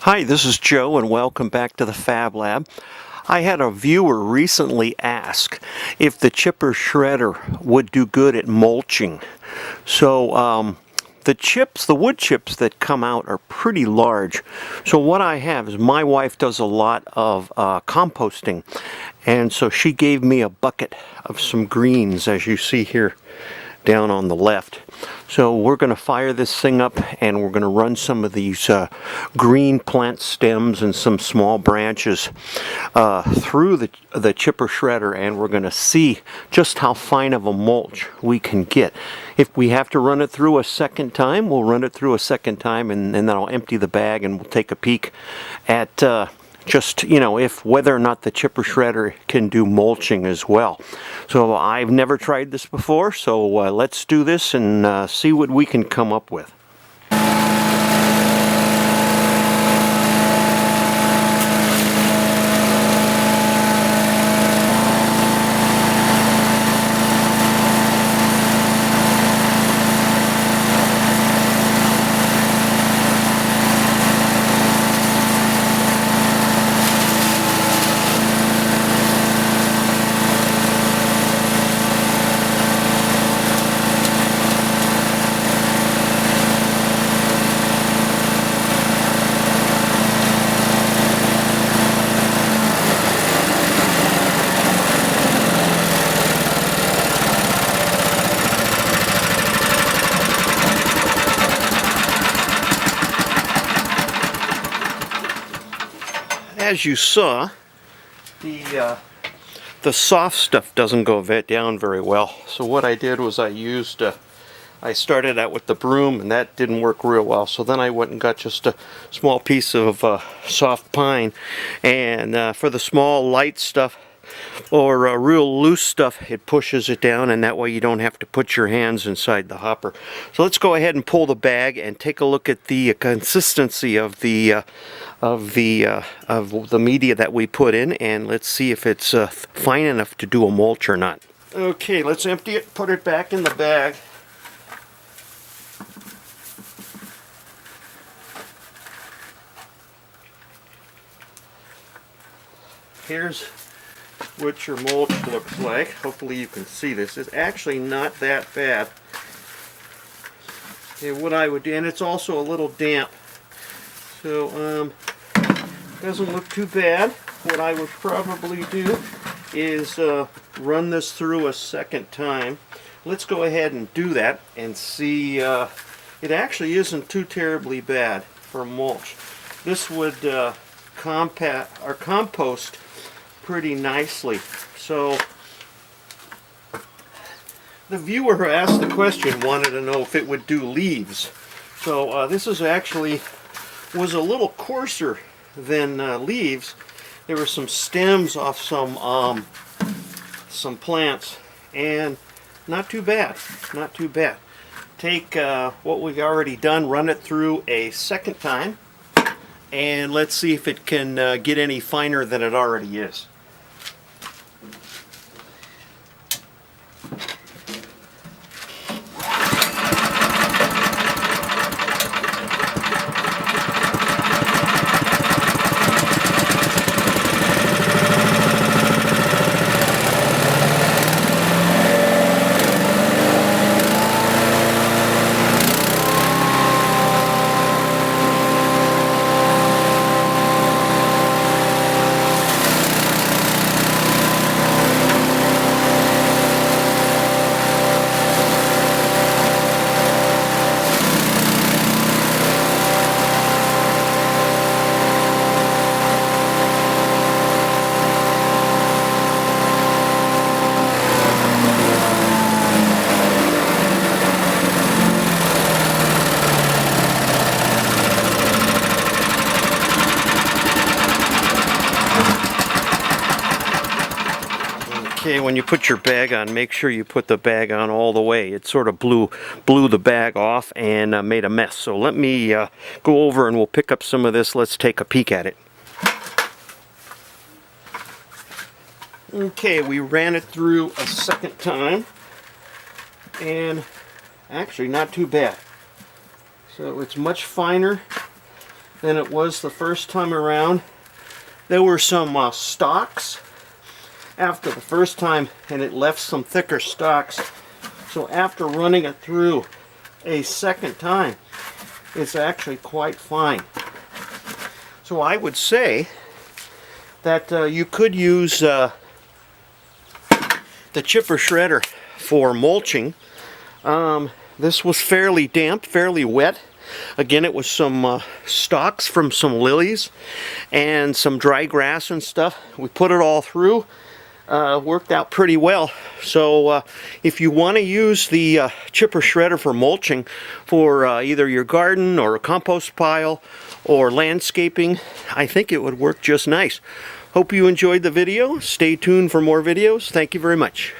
Hi, this is Joe and welcome back to the Fab Lab. I had a viewer recently ask if the chipper shredder would do good at mulching. So the wood chips that come out are pretty large. So what I have is my wife does a lot of composting, and so she gave me a bucket of some greens, as you see here down on the left. So we're going to fire this thing up and we're going to run some of these green plant stems and some small branches through the chipper shredder, and we're going to see just how fine of a mulch we can get. If we have to run it through a second time, we'll run it through a second time, and then I'll empty the bag and we'll take a peek at just, if whether or not the chipper shredder can do mulching as well. So I've never tried this before, so let's do this and see what we can come up with. As you saw, the soft stuff doesn't go down very well. So what I did was I started out with the broom, and that didn't work real well. So then I went and got just a small piece of soft pine, and for the small light stuff or real loose stuff, it pushes it down, and that way you don't have to put your hands inside the hopper. So let's go ahead and pull the bag and take a look at the consistency of the media that we put in, and let's see if it's fine enough to do a mulch or not. Okay, let's empty it, put it back in the bag. Here's what your mulch looks like. Hopefully you can see this. It's actually not that bad. Okay, what I would do, and it's also a little damp, so doesn't look too bad. What I would probably do is run this through a second time. Let's go ahead and do that and see. It actually isn't too terribly bad for mulch. This would compact or compost pretty nicely. So the viewer who asked the question wanted to know if it would do leaves. So this is actually was a little coarser than leaves. There were some stems off some plants, and not too bad. Not too bad. Take what we've already done, run it through a second time, and let's see if it can get any finer than it already is. Okay, when you put your bag on, make sure you put the bag on all the way. It sort of blew the bag off and made a mess. So let me go over and we'll pick up some of this. Let's take a peek at it. Okay, we ran it through a second time, and actually not too bad. So it's much finer than it was the first time around. There were some stalks after the first time, and it left some thicker stalks. So after running it through a second time, it's actually quite fine. So I would say that you could use the chipper shredder for mulching. This was fairly damp, fairly wet. Again, it was some stalks from some lilies and some dry grass and stuff. We put it all through. Worked out pretty well. So if you want to use the chipper shredder for mulching for either your garden or a compost pile or landscaping, I think it would work just nice. Hope you enjoyed the video. Stay tuned for more videos. Thank you very much.